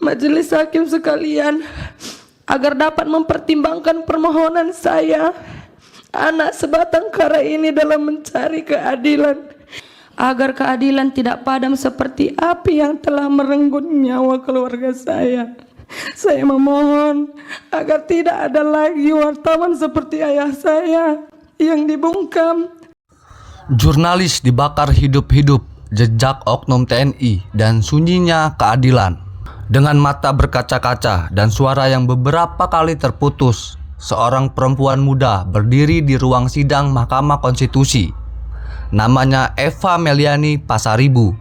Majelis hakim sekalian, agar dapat mempertimbangkan permohonan saya, anak sebatang kara ini dalam mencari keadilan, agar keadilan tidak padam seperti api yang telah merenggut nyawa keluarga saya. Saya memohon agar tidak ada lagi wartawan seperti ayah saya yang dibungkam. Jurnalis dibakar hidup-hidup, jejak oknum TNI dan sunyinya keadilan. Dengan mata berkaca-kaca dan suara yang beberapa kali terputus, seorang perempuan muda berdiri di ruang sidang Mahkamah Konstitusi. Namanya Eva Meliani Pasaribu.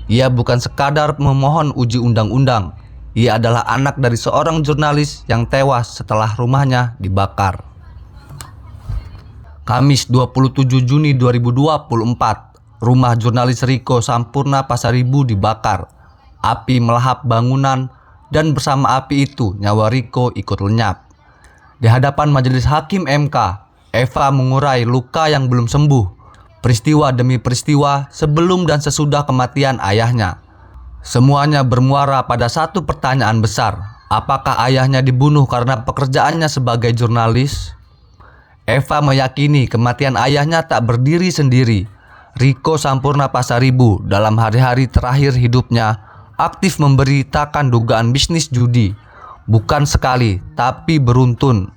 Ia bukan sekadar memohon uji undang-undang. Ia adalah anak dari seorang jurnalis yang tewas setelah rumahnya dibakar. Kamis 27 Juni 2024, rumah jurnalis Riko Sampurna Pasaribu dibakar. Api melahap bangunan dan bersama api itu nyawa Riko ikut lenyap. Di hadapan majelis hakim MK, Eva mengurai luka yang belum sembuh, peristiwa demi peristiwa sebelum dan sesudah kematian ayahnya. Semuanya bermuara pada satu pertanyaan besar, apakah ayahnya dibunuh karena pekerjaannya sebagai jurnalis? Eva meyakini kematian ayahnya tak berdiri sendiri. Riko Sampurna Pasaribu dalam hari-hari terakhir hidupnya aktif memberitakan dugaan bisnis judi, bukan sekali tapi beruntun.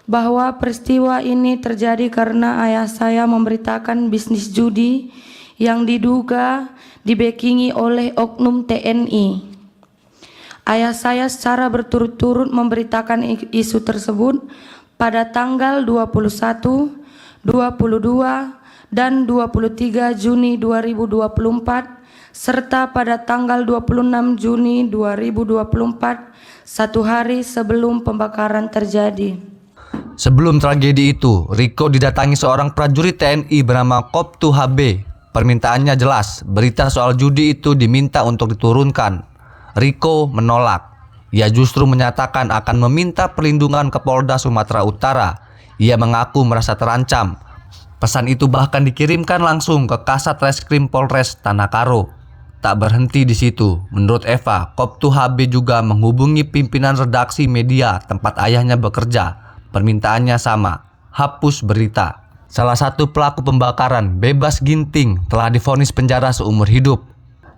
Bahwa peristiwa ini terjadi karena ayah saya memberitakan bisnis judi yang diduga dibekingi oleh oknum TNI. Ayah saya secara berturut-turut memberitakan isu tersebut pada tanggal 21, 22, dan 23 Juni 2024 serta pada tanggal 26 Juni 2024, satu hari sebelum pembakaran terjadi. Sebelum tragedi itu, Riko didatangi seorang prajurit TNI bernama Koptu HB. Permintaannya jelas, berita soal judi itu diminta untuk diturunkan. Riko menolak. Ia justru menyatakan akan meminta perlindungan ke Polda Sumatera Utara. Ia mengaku merasa terancam. Pesan itu bahkan dikirimkan langsung ke Kasat Reskrim Polres Tanah Karo. Tak berhenti di situ, menurut Eva, Koptu HB juga menghubungi pimpinan redaksi media tempat ayahnya bekerja. Permintaannya sama, hapus berita. Salah satu pelaku pembakaran, Bebas Ginting, telah divonis penjara seumur hidup.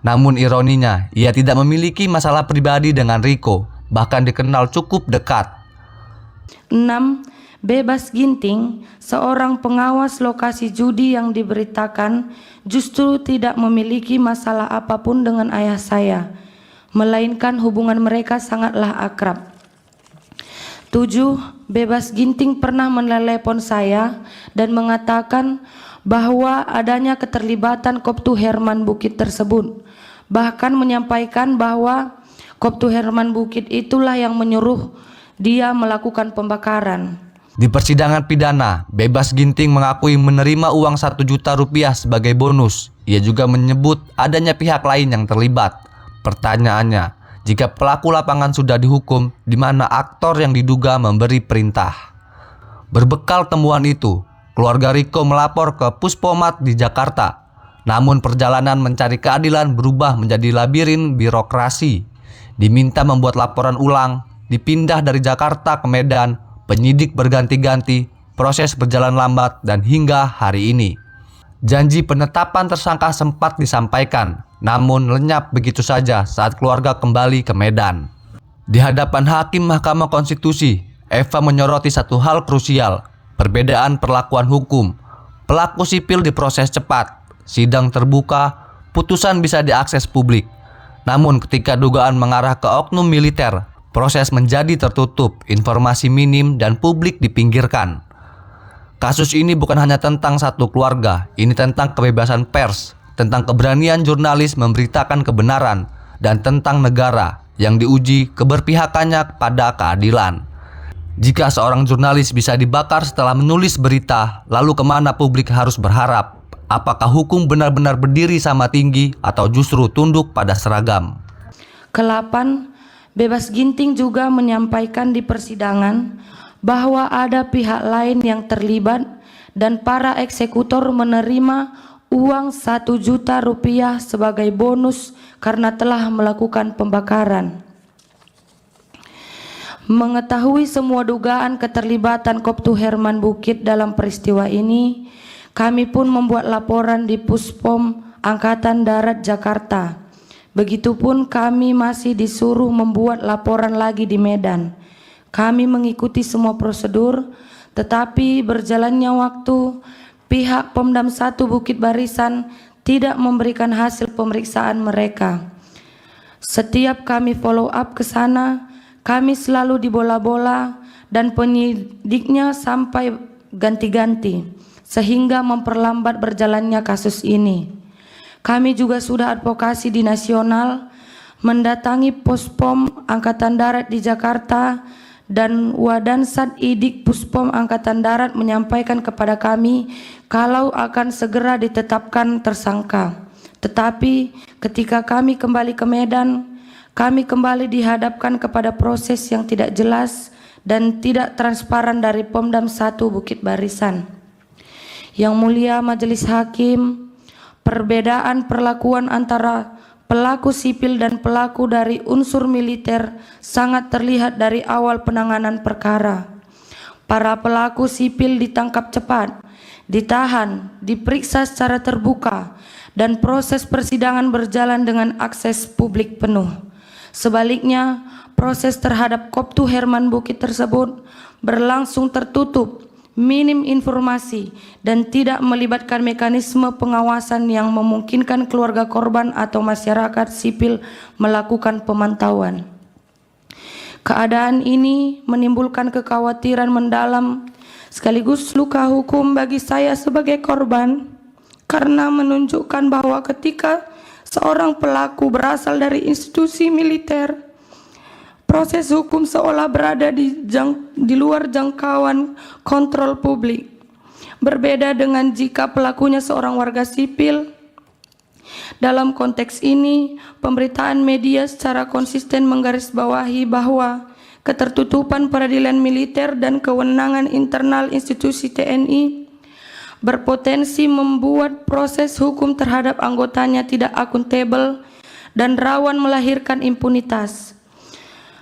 Namun ironinya, ia tidak memiliki masalah pribadi dengan Riko, bahkan dikenal cukup dekat. 6. Bebas Ginting, seorang pengawas lokasi judi yang diberitakan, justru tidak memiliki masalah apapun dengan ayah saya, melainkan hubungan mereka sangatlah akrab. 7. Bebas Ginting pernah menelepon saya dan mengatakan bahwa adanya keterlibatan Koptu Herman Bukit tersebut, bahkan menyampaikan bahwa Koptu Herman Bukit itulah yang menyuruh dia melakukan pembakaran. Di persidangan pidana, Bebas Ginting mengakui menerima uang 1 juta rupiah sebagai bonus. Ia juga menyebut adanya pihak lain yang terlibat. Pertanyaannya, jika pelaku lapangan sudah dihukum, di mana aktor yang diduga memberi perintah? Berbekal temuan itu, keluarga Riko melapor ke Puspomat di Jakarta. Namun perjalanan mencari keadilan berubah menjadi labirin birokrasi. Diminta membuat laporan ulang, dipindah dari Jakarta ke Medan, penyidik berganti-ganti, proses berjalan lambat dan hingga hari ini. Janji penetapan tersangka sempat disampaikan, namun lenyap begitu saja saat keluarga kembali ke Medan. Di hadapan hakim Mahkamah Konstitusi, Eva menyoroti satu hal krusial, perbedaan perlakuan hukum. Pelaku sipil diproses cepat, sidang terbuka, putusan bisa diakses publik. Namun ketika dugaan mengarah ke oknum militer, proses menjadi tertutup, informasi minim dan publik dipinggirkan. Kasus ini bukan hanya tentang satu keluarga, ini tentang kebebasan pers, tentang keberanian jurnalis memberitakan kebenaran, dan tentang negara yang diuji keberpihakannya pada keadilan. Jika seorang jurnalis bisa dibakar setelah menulis berita, lalu kemana publik harus berharap? Apakah hukum benar-benar berdiri sama tinggi atau justru tunduk pada seragam? Ke-8, Bebas Ginting juga menyampaikan di persidangan bahwa ada pihak lain yang terlibat dan para eksekutor menerima uang 1 juta rupiah sebagai bonus karena telah melakukan pembakaran. Mengetahui semua dugaan keterlibatan Koptu Herman Bukit dalam peristiwa ini, kami pun membuat laporan di Puspom Angkatan Darat Jakarta. Begitupun kami masih disuruh membuat laporan lagi di Medan. Kami mengikuti semua prosedur, tetapi berjalannya waktu, pihak Pomdam 1 Bukit Barisan tidak memberikan hasil pemeriksaan mereka. Setiap kami follow up ke sana, kami selalu dibola-bola dan penyidiknya sampai ganti-ganti, sehingga memperlambat berjalannya kasus ini. Kami juga sudah advokasi di nasional, mendatangi Puspom Angkatan Darat di Jakarta, dan Wadansat Idik Puspom Angkatan Darat menyampaikan kepada kami kalau akan segera ditetapkan tersangka. Tetapi ketika kami kembali ke Medan, kami kembali dihadapkan kepada proses yang tidak jelas dan tidak transparan dari Pomdam 1 Bukit Barisan. Yang mulia Majelis Hakim, perbedaan perlakuan antara pelaku sipil dan pelaku dari unsur militer sangat terlihat dari awal penanganan perkara. Para pelaku sipil ditangkap cepat, ditahan, diperiksa secara terbuka, dan proses persidangan berjalan dengan akses publik penuh. Sebaliknya, proses terhadap Koptu Herman Bukit tersebut berlangsung tertutup, minim informasi, dan tidak melibatkan mekanisme pengawasan yang memungkinkan keluarga korban atau masyarakat sipil melakukan pemantauan. Keadaan ini menimbulkan kekhawatiran mendalam sekaligus luka hukum bagi saya sebagai korban, karena menunjukkan bahwa ketika seorang pelaku berasal dari institusi militer, proses hukum seolah berada di luar jangkauan kontrol publik. Berbeda dengan jika pelakunya seorang warga sipil. Dalam konteks ini, pemberitaan media secara konsisten menggarisbawahi bahwa ketertutupan peradilan militer dan kewenangan internal institusi TNI berpotensi membuat proses hukum terhadap anggotanya tidak akuntabel dan rawan melahirkan impunitas.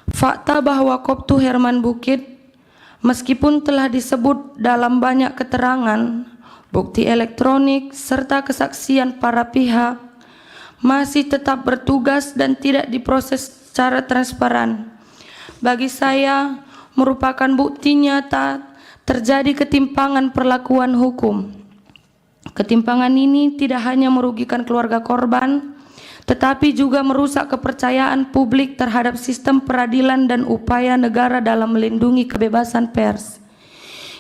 Fakta bahwa Koptu Herman Bukit, meskipun telah disebut dalam banyak keterangan, bukti elektronik, serta kesaksian para pihak, masih tetap bertugas dan tidak diproses secara transparan. Bagi saya, merupakan bukti nyata terjadi ketimpangan perlakuan hukum. Ketimpangan ini tidak hanya merugikan keluarga korban, tetapi juga merusak kepercayaan publik terhadap sistem peradilan dan upaya negara dalam melindungi kebebasan pers.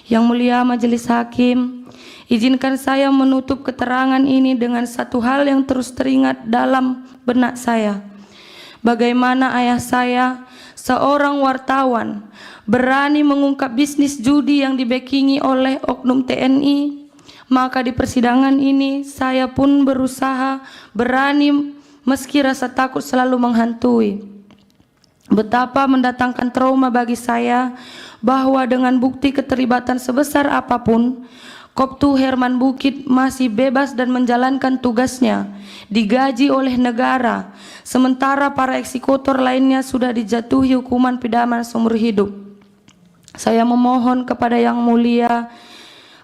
Yang mulia Majelis Hakim, izinkan saya menutup keterangan ini dengan satu hal yang terus teringat dalam benak saya. Bagaimana ayah saya, seorang wartawan, berani mengungkap bisnis judi yang dibekingi oleh oknum TNI. Maka di persidangan ini saya pun berusaha berani meski rasa takut selalu menghantui. Betapa mendatangkan trauma bagi saya bahwa dengan bukti keterlibatan sebesar apapun, Koptu Herman Bukit masih bebas dan menjalankan tugasnya, digaji oleh negara, sementara para eksekutor lainnya sudah dijatuhi hukuman pidana seumur hidup. Saya memohon kepada Yang Mulia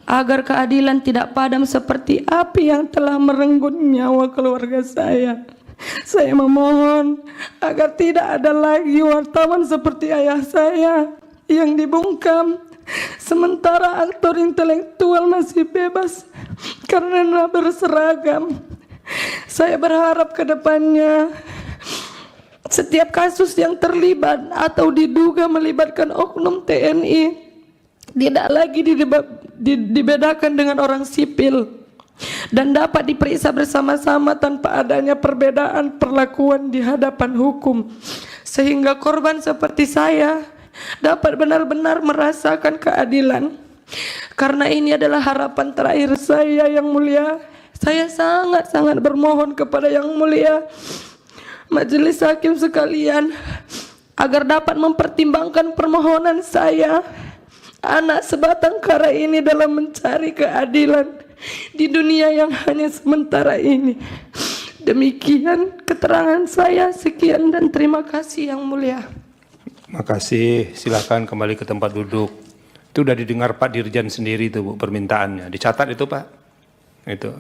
agar keadilan tidak padam seperti api yang telah merenggut nyawa keluarga saya. Saya memohon agar tidak ada lagi wartawan seperti ayah saya yang dibungkam, sementara aktor intelektual masih bebas karena berseragam. Saya berharap ke depannya setiap kasus yang terlibat atau diduga melibatkan oknum TNI tidak lagi dibedakan dengan orang sipil dan dapat diperiksa bersama-sama tanpa adanya perbedaan perlakuan di hadapan hukum, sehingga korban seperti saya dapat benar-benar merasakan keadilan. Karena ini adalah harapan terakhir saya, Yang Mulia. Saya sangat-sangat bermohon kepada Yang Mulia Majelis Hakim sekalian agar dapat mempertimbangkan permohonan saya, anak sebatang kara ini, dalam mencari keadilan di dunia yang hanya sementara ini. Demikian keterangan saya, sekian dan terima kasih Yang Mulia. Makasih, silakan kembali ke tempat duduk. Itu udah didengar Pak Dirjen sendiri itu Bu permintaannya. Dicatat itu Pak. Itu.